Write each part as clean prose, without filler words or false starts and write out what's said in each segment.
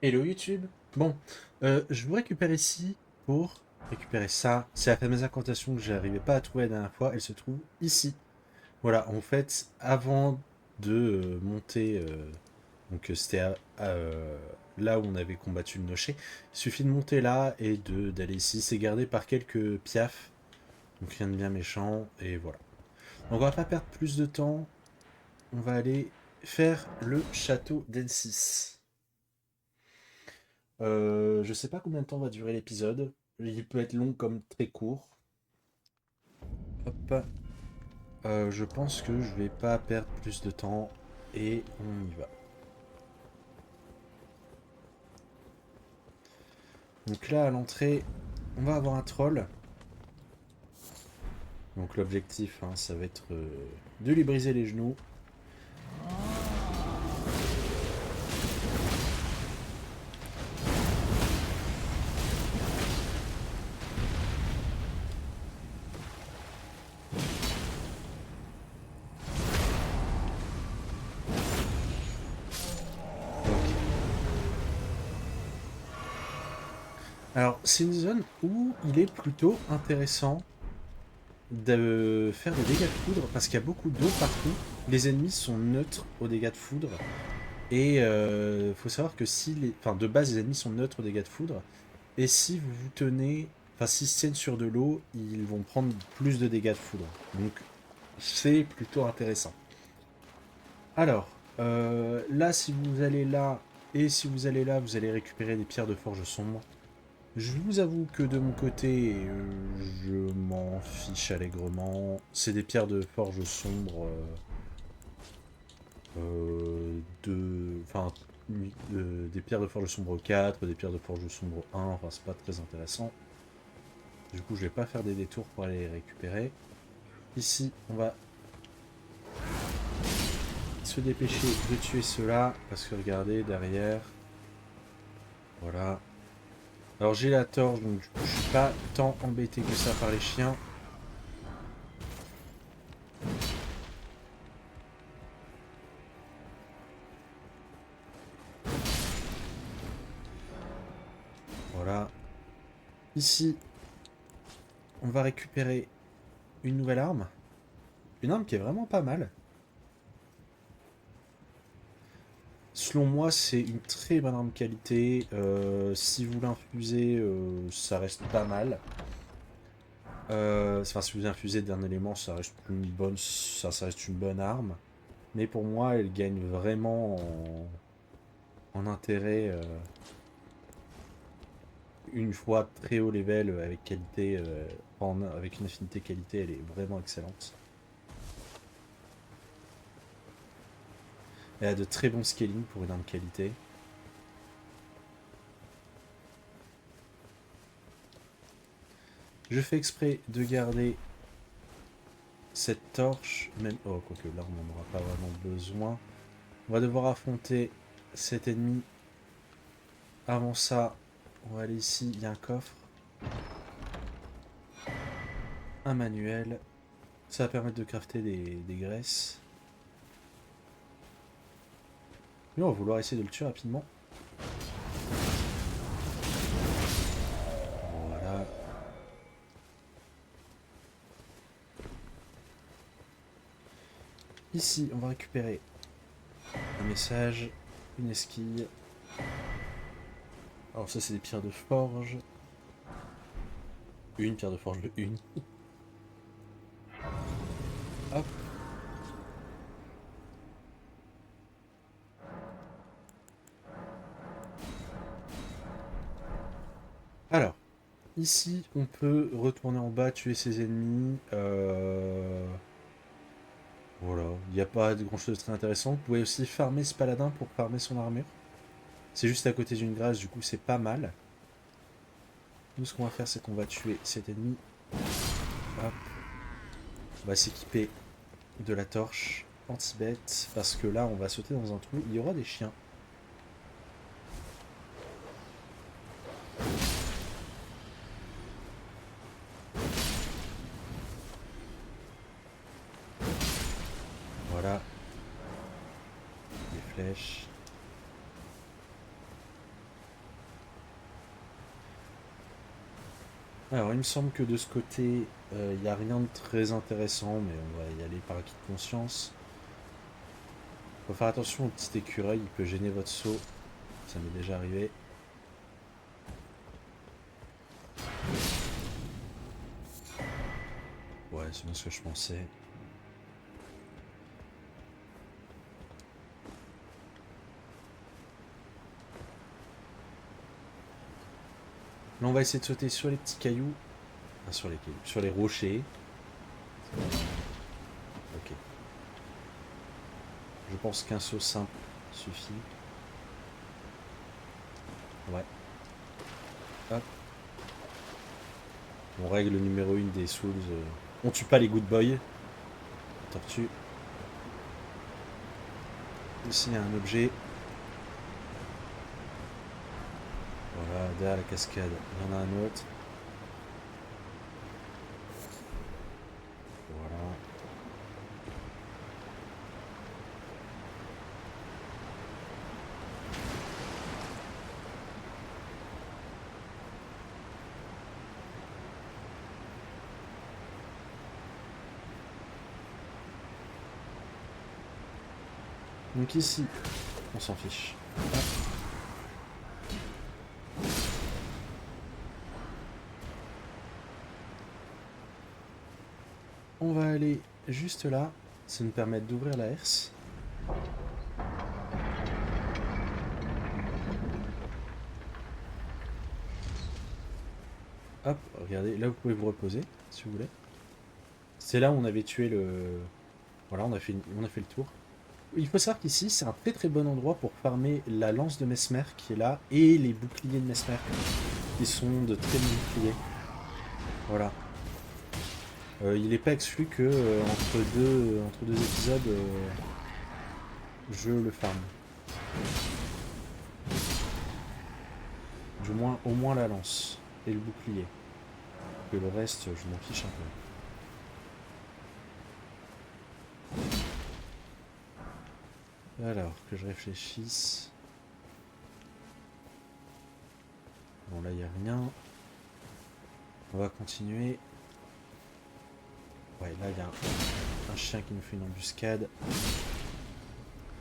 Hello YouTube. Bon, je vous récupère ici pour récupérer ça. C'est la fameuse incantation que j'arrivais pas à trouver la dernière fois. Elle se trouve ici. Voilà, en fait, avant de monter, c'était là où on avait combattu le nocher. Il suffit de monter là et de d'aller ici. C'est gardé par quelques piafs, donc rien de bien méchant. Et voilà. Donc on va pas perdre plus de temps. On va aller faire le château d'Ensis. Je sais pas combien de temps va durer l'épisode. Il peut être long comme très court. Hop. Je pense que je vais pas perdre plus de temps et on y va. Donc là, à l'entrée, on va avoir un troll. Donc l'objectif, hein, ça va être de lui briser les genoux. Ok. Alors, c'est une zone où il est plutôt intéressant de faire des dégâts de foudre parce qu'il y a beaucoup d'eau partout. Les ennemis sont neutres aux dégâts de foudre. Et faut savoir que si les... Enfin, de base, les ennemis sont neutres aux dégâts de foudre. Et si vous vous tenez... Enfin, s'ils se tiennent sur de l'eau, ils vont prendre plus de dégâts de foudre. Donc, c'est plutôt intéressant. Alors, là, si vous allez là, et si vous allez là, vous allez récupérer des pierres de forge sombre. Je vous avoue que de mon côté, je m'en fiche allègrement. C'est des pierres de forge sombre enfin, des pierres de forge sombre 4, des pierres de forge sombre 1, enfin c'est pas très intéressant. Du coup je vais pas faire des détours pour aller les récupérer. Ici on va se dépêcher de tuer ceux-là, parce que regardez derrière, voilà. Alors j'ai la torche, donc du coup je suis pas tant embêté que ça par les chiens. Voilà. Ici on va récupérer une nouvelle arme. Une arme qui est vraiment pas mal. Selon moi, c'est une très bonne arme qualité. Si vous l'infusez, ça reste pas mal. Enfin, si vous infusez d'un élément, ça reste une bonne, ça reste une bonne arme. Mais pour moi, elle gagne vraiment en intérêt une fois très haut level avec qualité, avec une affinité qualité, elle est vraiment excellente. Elle a de très bons scaling pour une arme qualité. Je fais exprès de garder cette torche, même... Oh, quoique là, on n'en aura pas vraiment besoin. On va devoir affronter cet ennemi. Avant ça, on va aller ici, il y a un coffre. Un manuel. Ça va permettre de crafter des graisses. Mais on va vouloir essayer de le tuer rapidement. Voilà. Ici, on va récupérer un message, une esquille. Alors ça, c'est des pierres de forge. Une pierre de forge de une. Hop. Alors, ici, on peut retourner en bas, tuer ses ennemis. Voilà, il n'y a pas de grand chose de très intéressant. Vous pouvez aussi farmer ce paladin pour farmer son armure. C'est juste à côté d'une grâce, du coup c'est pas mal. Nous ce qu'on va faire c'est qu'on va tuer cet ennemi. Hop. On va s'équiper de la torche anti-bête parce que là on va sauter dans un trou, il y aura des chiens. Voilà, des flèches. Alors, il me semble que de ce côté, il n'y a rien de très intéressant, mais on va y aller par acquis de conscience. Faut faire attention au petit écureuil, il peut gêner votre saut. Ça m'est déjà arrivé. Ouais, c'est bien ce que je pensais. Là, on va essayer de sauter sur les petits cailloux. Enfin, sur les cailloux, sur les rochers. Ok. Je pense qu'un saut simple suffit. Ouais. Hop. On règle le numéro 1 des Souls. On tue pas les good boys. Tortue. Ici, il y a un objet. Voilà, derrière la cascade, il y en a un autre. Voilà. Donc ici, on s'en fiche. Hop. On va aller juste là. Ça nous permet d'ouvrir la herse. Hop, regardez, là vous pouvez vous reposer, si vous voulez. C'est là où on avait tué le... Voilà, on a fait le tour. Il faut savoir qu'ici, c'est un très très bon endroit pour farmer la lance de Mesmer qui est là, et les boucliers de Mesmer, qui sont de très bons boucliers. Voilà. Il n'est pas exclu que entre deux épisodes, je le farme. Du moins, au moins la lance et le bouclier. Que le reste, je m'en fiche un peu. Alors, que je réfléchisse. Bon, là, il n'y a rien. On va continuer. Ouais, là, il y a un chien qui nous fait une embuscade.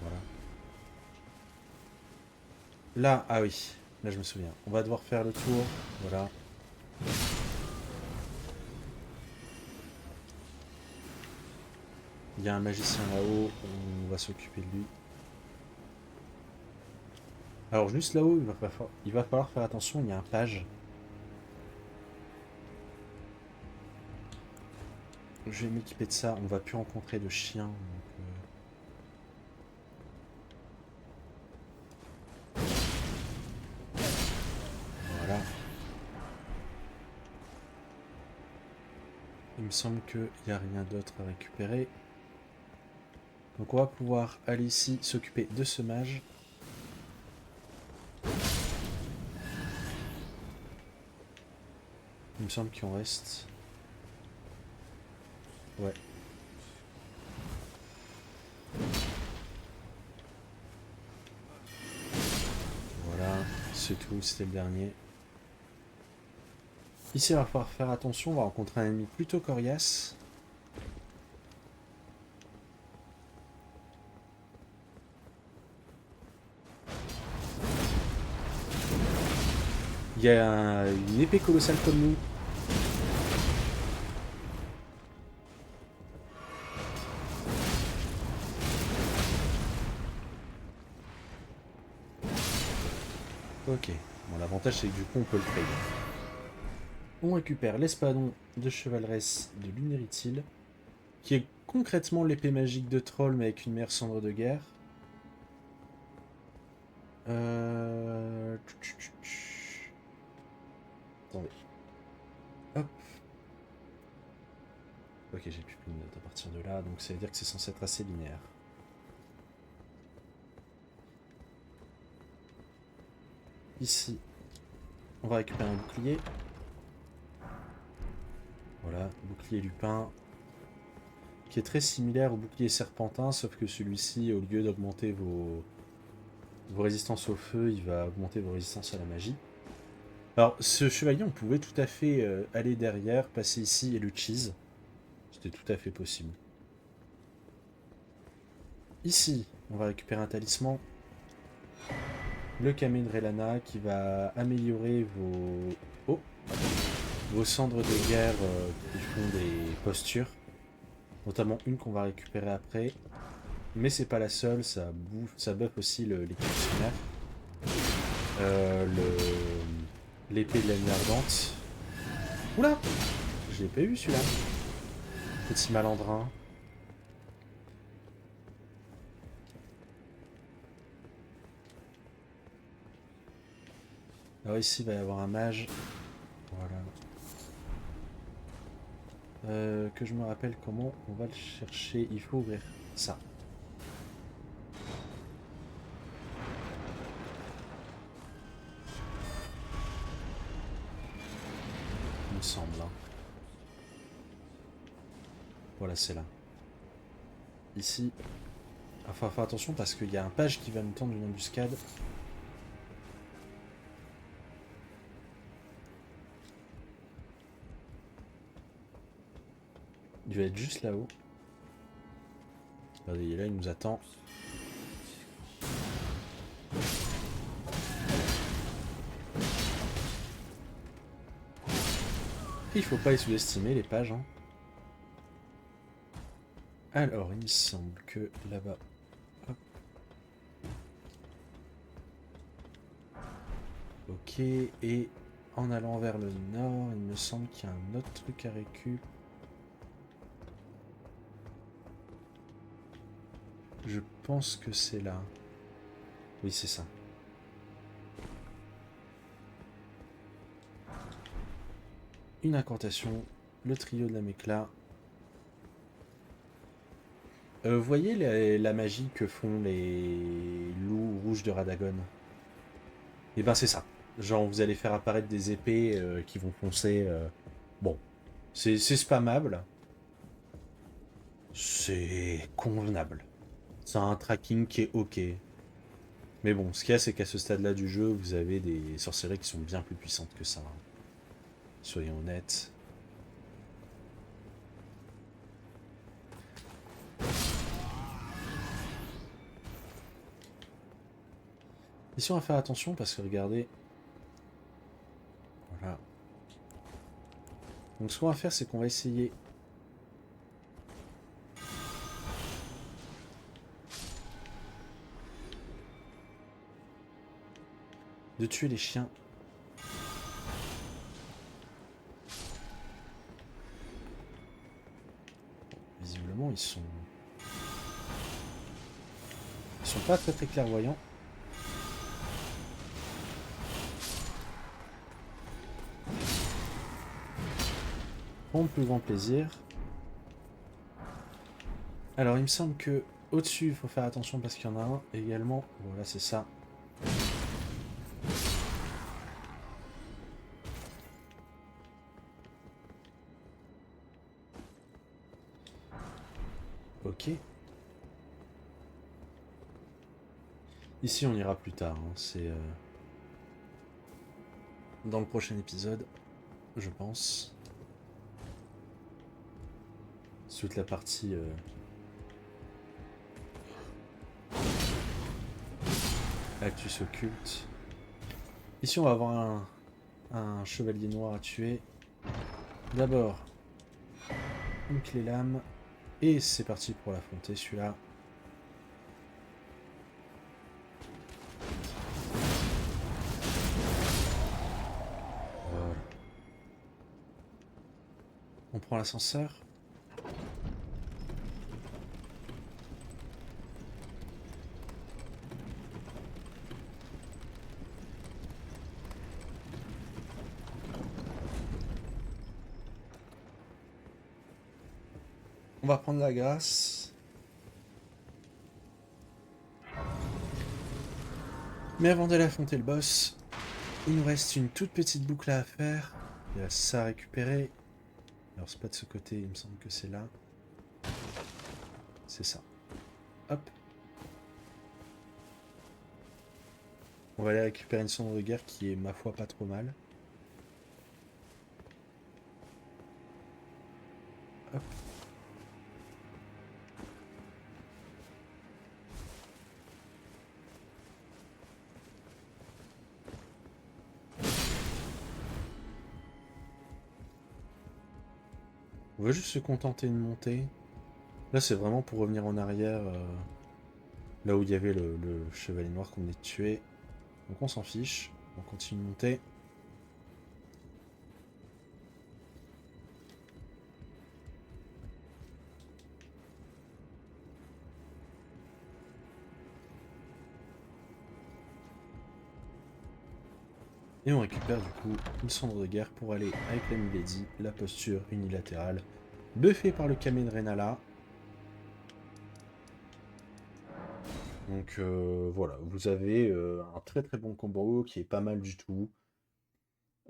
Voilà. Là, ah oui. Là, je me souviens. On va devoir faire le tour. Voilà. Il y a un magicien là-haut. On va s'occuper de lui. Alors, juste là-haut, il va falloir faire attention. Il y a un page. Je vais m'équiper de ça. On va plus rencontrer de chiens. Donc, voilà. Il me semble qu'il n'y a rien d'autre à récupérer. Donc on va pouvoir aller ici s'occuper de ce mage. Il me semble qu'il en reste. Ouais. Voilà, c'est tout, c'était le dernier. Ici, il va falloir faire attention, on va rencontrer un ennemi plutôt coriace. Il y a une épée colossale comme nous. Ok, bon l'avantage c'est que du coup on peut le trade. On récupère l'espadon de chevaleresse de Lunéritil, qui est concrètement l'épée magique de troll mais avec une meilleure cendre de guerre. Attendez. Hop. Ok, j'ai plus de notes à partir de là, donc ça veut dire que c'est censé être assez linéaire. Ici, on va récupérer un bouclier. Voilà, bouclier lupin, qui est très similaire au bouclier serpentin, sauf que celui-ci, au lieu d'augmenter vos résistances au feu, il va augmenter vos résistances à la magie. Alors, ce chevalier, on pouvait tout à fait aller derrière, passer ici et le cheese. C'était tout à fait possible. Ici, on va récupérer un talisman. Le camé de Relana qui va améliorer oh, vos cendres de guerre qui font des postures. Notamment une qu'on va récupérer après. Mais c'est pas la seule, ça buff aussi l'équipe primaire. L'épée de la nuit ardente. Oula! Je l'ai pas eu celui-là. Petit malandrin. Alors ici il va y avoir un mage. Voilà. Que je me rappelle comment on va le chercher. Il faut ouvrir ça. Il me semble. Hein. Voilà, c'est là. Ici. Enfin, faire attention parce qu'il y a un page qui va nous tendre une embuscade. Il va être juste là-haut. Regardez, là, il nous attend. Il faut pas les sous-estimer, les pages. Hein. Alors, il me semble que là-bas... Ok, et en allant vers le nord, il me semble qu'il y a un autre truc à récup. Je pense que c'est là. Oui, c'est ça. Une incantation, le trio de la mécla. Vous voyez la magie que font les loups rouges de Radagon? Et ben c'est ça. Genre vous allez faire apparaître des épées qui vont foncer. Bon, c'est spammable. C'est convenable. C'est un tracking qui est ok. Mais bon, ce qu'il y a, c'est qu'à ce stade-là du jeu, vous avez des sorcelleries qui sont bien plus puissantes que ça. Hein. Soyons honnêtes. Ici, on va faire attention parce que regardez. Voilà. Donc, ce qu'on va faire, c'est qu'on va essayer. De tuer les chiens. Visiblement, ils sont pas très très clairvoyants. Pour mon plus grand plaisir. Alors, il me semble que au-dessus, il faut faire attention parce qu'il y en a un également. Voilà, c'est ça. Ok. Ici, on ira plus tard. Hein. C'est dans le prochain épisode, je pense. Toute la partie Actus occulte. Ici, on va avoir un chevalier noir à tuer. D'abord, une clé lame. Et c'est parti pour l'affronter, celui-là. Voilà. On prend l'ascenseur. On va prendre la grâce. Mais avant d'aller affronter le boss, il nous reste une toute petite boucle à faire. Il y a ça à récupérer. Alors c'est pas de ce côté, il me semble que c'est là. C'est ça. Hop. On va aller récupérer une cendre de guerre qui est, ma foi, pas trop mal. On va juste se contenter de monter. Là, c'est vraiment pour revenir en arrière, là où il y avait le chevalier noir qu'on venait de tuer. Donc on s'en fiche. On continue de monter. Et on récupère du coup une cendre de guerre pour aller avec la Milady, la posture unilatérale, buffée par le Kame de Renala. Donc voilà, vous avez un très très bon combo qui est pas mal du tout.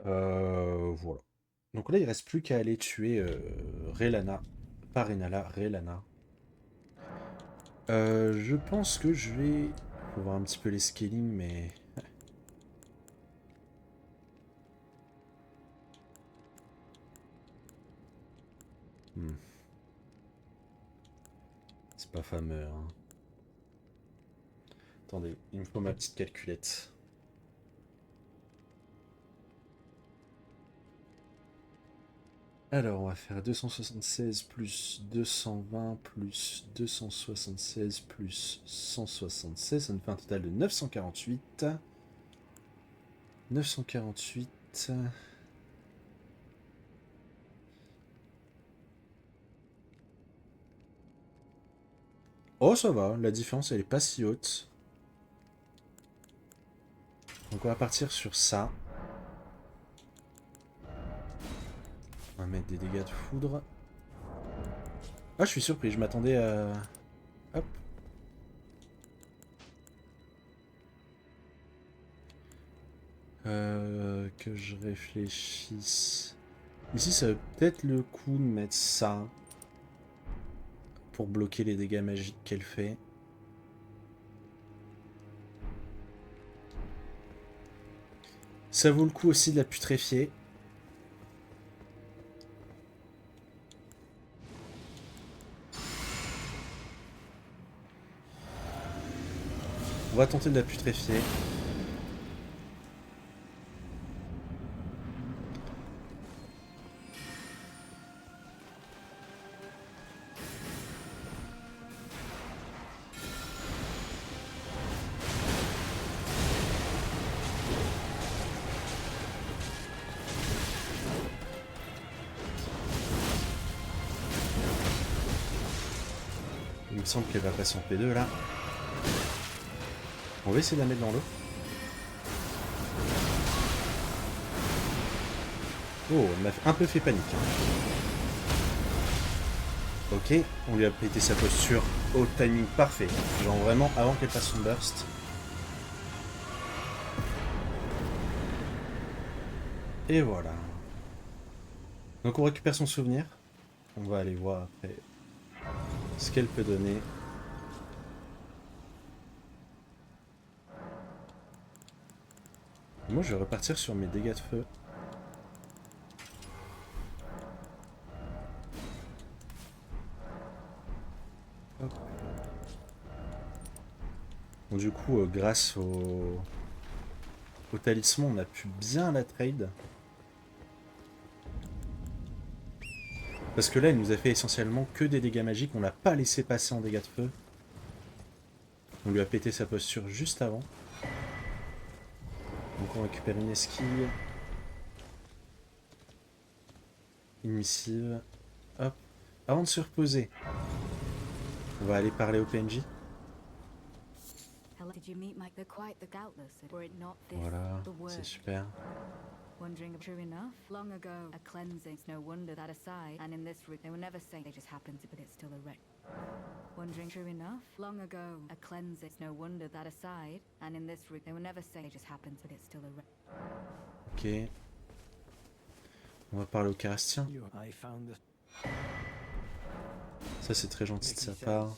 Voilà. Donc là, il reste plus qu'à aller tuer Relana. Pas Renala, Relana. Je pense que je vais... Faut voir un petit peu les scaling, mais... Hmm, c'est pas fameux, hein. Attendez, il me faut ma petite calculette. Alors, on va faire 276 plus 220 plus 276 plus 176. Ça nous fait un total de 948. 948. Oh, ça va, la différence elle est pas si haute. Donc on va partir sur ça. On va mettre des dégâts de foudre. Ah, je suis surpris, je m'attendais à... Hop. Que je réfléchisse. Ici, ça vaut peut-être le coup de mettre ça pour bloquer les dégâts magiques qu'elle fait. Ça vaut le coup aussi de la putréfier. On va tenter de la putréfier. Il me semble qu'elle va passer en P2 là. On va essayer de la mettre dans l'eau. Oh, elle m'a un peu fait panique. Ok, on lui a pété sa posture au timing parfait. Genre vraiment avant qu'elle fasse son burst. Et voilà. Donc on récupère son souvenir. On va aller voir après ce qu'elle peut donner. Moi je vais repartir sur mes dégâts de feu. Hop. Bon, du coup, grâce au talisman, on a pu bien la trade. Parce que là, il nous a fait essentiellement que des dégâts magiques. On l'a pas laissé passer en dégâts de feu. On lui a pété sa posture juste avant. Donc on récupère une esquille. Une missive. Hop. Avant de se reposer, on va aller parler au PNJ. Voilà, c'est super. Wondering if true enough. Long ago, a cleansing. It's no wonder that aside, and in this route, they will never say they just happened to, but it's still a wreck. Wondering true enough. Long ago, a cleansing. It's no wonder that aside, and in this route, they will never say they just happened to, but it's still a wreck. Ok. On va parler au Carastien. Ça c'est très gentil de sa part.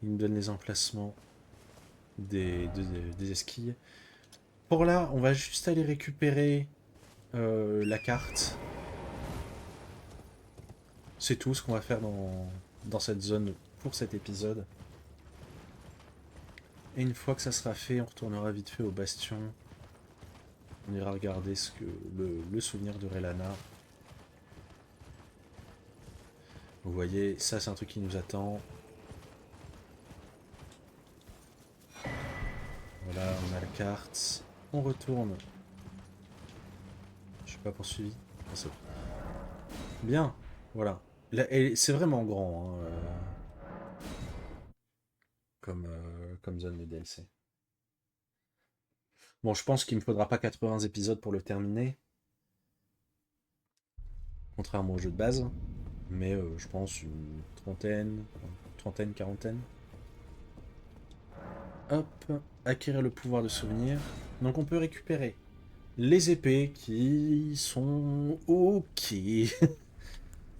Il me donne les emplacements des esquilles. Pour là, on va juste aller récupérer la carte. C'est tout ce qu'on va faire dans cette zone pour cet épisode. Et une fois que ça sera fait, on retournera vite fait au bastion. On ira regarder le souvenir de Relana. Vous voyez, ça c'est un truc qui nous attend. Voilà, on a la carte. On retourne. Je suis pas poursuivi. Ah, c'est bon. Bien, voilà. Là, c'est vraiment grand, hein, comme zone de DLC. Bon, je pense qu'il me faudra pas 80 épisodes pour le terminer. Contrairement au jeu de base. Mais je pense une trentaine, quarantaine. Hop, acquérir le pouvoir de souvenir. Donc on peut récupérer les épées qui sont ok.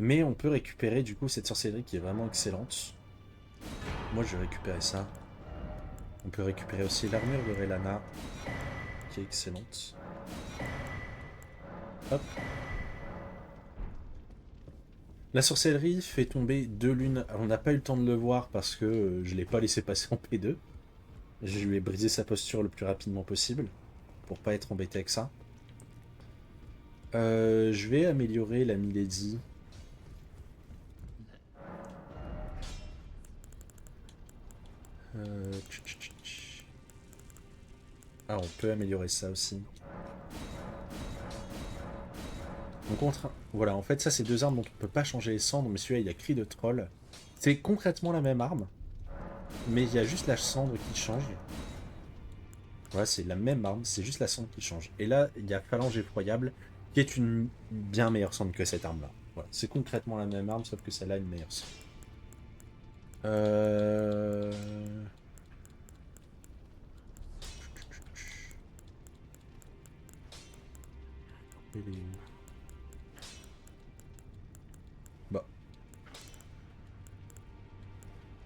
Mais on peut récupérer du coup cette sorcellerie qui est vraiment excellente. Moi je vais récupérer ça. On peut récupérer aussi l'armure de Relana qui est excellente. Hop. La sorcellerie fait tomber 2 lunes. On n'a pas eu le temps de le voir parce que je l'ai pas laissé passer en P2. Je lui ai brisé sa posture le plus rapidement possible pour pas être embêté avec ça. Je vais améliorer la Milady. Euh... Ah, on peut améliorer ça aussi. Donc voilà, en fait ça c'est deux armes dont on peut pas changer les cendres, mais celui-là il a cri de troll. C'est concrètement la même arme, mais il y a juste la cendre qui change. Voilà, c'est la même arme, c'est juste la cendre qui change. Et là, il y a Phalange Effroyable, qui est une bien meilleure cendre que cette arme-là. Voilà, c'est concrètement la même arme, sauf que celle-là a une meilleure cendre. Euh... Elle est où? Bah.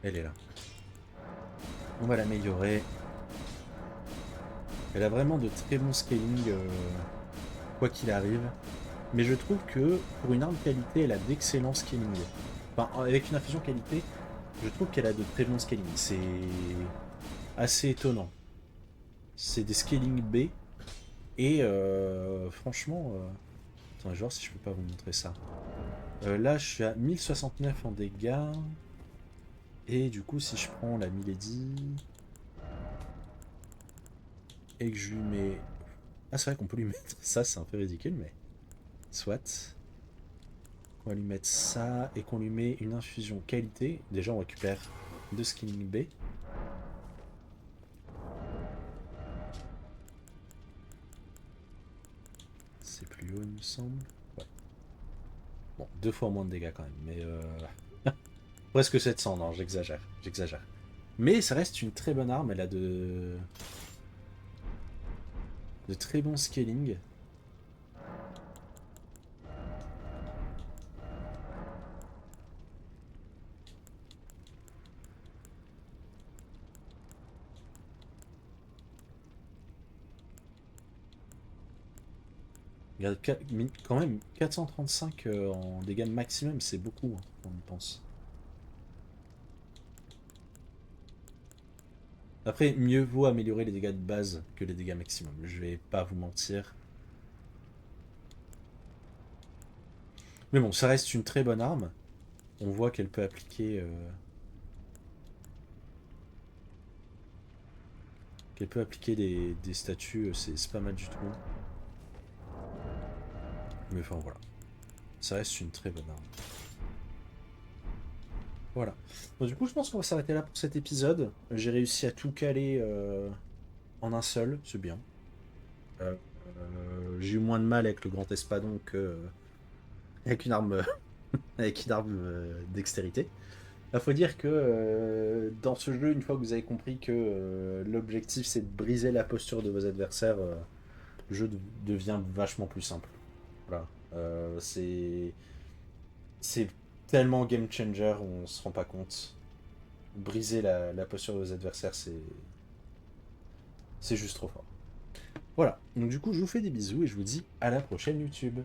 Elle est là. On va l'améliorer. Elle a vraiment de très bons scaling, quoi qu'il arrive. Mais je trouve que pour une arme qualité, elle a d'excellents scaling. Enfin, avec une infusion qualité, je trouve qu'elle a de très bons scaling. C'est assez étonnant. C'est des scaling B. Et franchement... Attends, je vais voir si je peux pas vous montrer ça. Là, je suis à 1069 en dégâts. Et du coup, si je prends la Milady... Et que je lui mets... Ah, c'est vrai qu'on peut lui mettre ça, c'est un peu ridicule, mais... Soit. On va lui mettre ça et qu'on lui met une infusion qualité. Déjà, on récupère 2 scaling B. C'est plus haut, il me semble. Ouais. Bon, 2 fois moins de dégâts quand même, mais... Presque 700, non, j'exagère. J'exagère. Mais ça reste une très bonne arme, elle a de très bons scaling. Regarde, quand même, 435 en dégâts maximum, c'est beaucoup, hein, on y pense. Après, mieux vaut améliorer les dégâts de base que les dégâts maximum. Je vais pas vous mentir. Mais bon, ça reste une très bonne arme. On voit qu'elle peut appliquer... qu'elle peut appliquer des statuts, c'est pas mal du tout. Mais enfin, voilà. Ça reste une très bonne arme. Voilà. Bon, du coup, je pense qu'on va s'arrêter là pour cet épisode. J'ai réussi à tout caler en un seul, c'est bien. J'ai eu moins de mal avec le grand espadon que avec une arme, avec une arme dextérité. Il faut dire que dans ce jeu, une fois que vous avez compris que l'objectif c'est de briser la posture de vos adversaires, le jeu devient vachement plus simple. Voilà. C'est tellement game changer, on se rend pas compte. Briser la posture de vos adversaires, c'est juste trop fort. Voilà. Donc du coup, je vous fais des bisous et je vous dis à la prochaine YouTube.